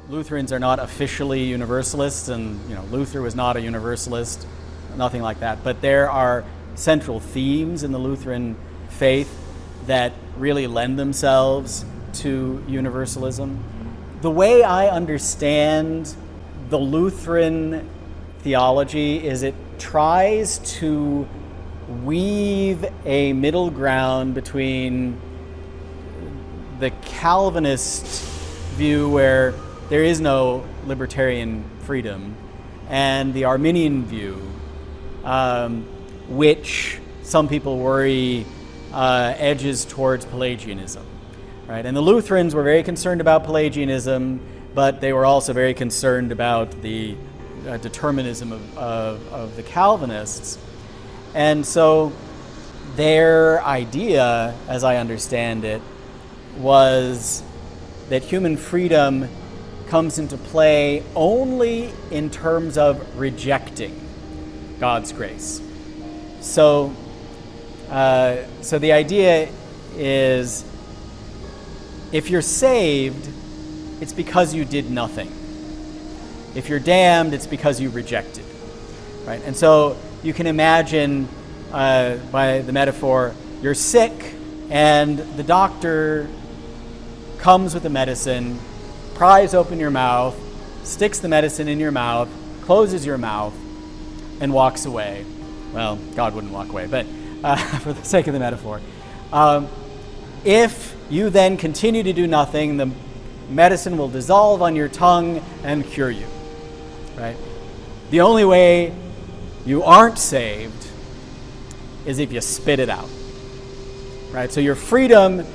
Lutherans are not officially Universalists, and Luther was not a Universalist, nothing like that. But there are central themes in the Lutheran faith that really lend themselves to Universalism. The way I understand the Lutheran theology is it tries to weave a middle ground between the Calvinist view where there is no libertarian freedom and the Arminian view, which some people worry edges towards Pelagianism. Right? And the Lutherans were very concerned about Pelagianism, but they were also very concerned about the determinism of the Calvinists. And so their idea, as I understand it, was that human freedom comes into play only in terms of rejecting God's grace. So the idea is, if you're saved, it's because you did nothing. If you're damned, it's because you rejected. Right? And so you can imagine, by the metaphor, you're sick, and the doctor comes with the medicine, pries open your mouth, sticks the medicine in your mouth, closes your mouth, and walks away. Well, God wouldn't walk away, but for the sake of the metaphor. If you then continue to do nothing, the medicine will dissolve on your tongue and cure you. Right? The only way you aren't saved is if you spit it out. Right? So your freedom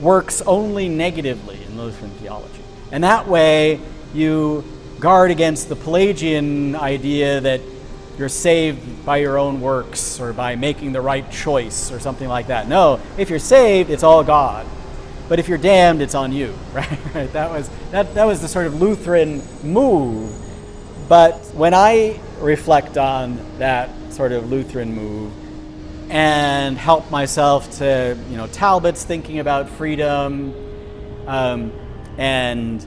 works only negatively in Lutheran theology. And that way you guard against the Pelagian idea that you're saved by your own works or by making the right choice or something like that. No, if you're saved, it's all God. But if you're damned, it's on you. Right? That was the sort of Lutheran move. But when I reflect on that sort of Lutheran move and help myself to, Talbot's thinking about freedom, and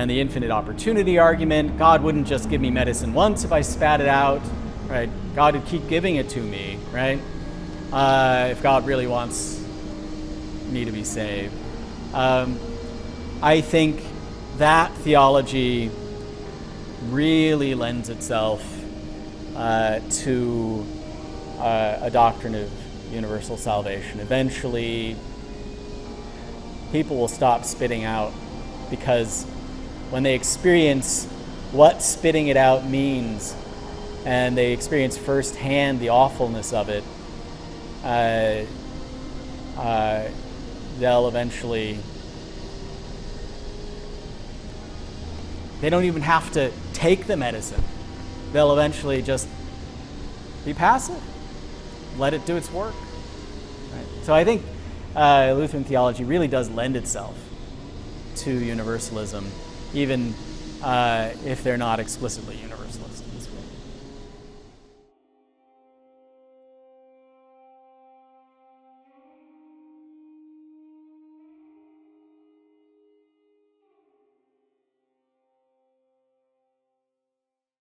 the infinite opportunity argument, God wouldn't just give me medicine once if I spat it out, right? God would keep giving it to me, right? If God really wants me to be saved. I think that theology really lends itself to a doctrine of universal salvation. Eventually, people will stop spitting out, because when they experience what spitting it out means and they experience firsthand the awfulness of it, they'll eventually, they don't even have to take the medicine. They'll eventually just be passive, let it do its work. Right? So I think Lutheran theology really does lend itself to Universalism, even if they're not explicitly Universalist.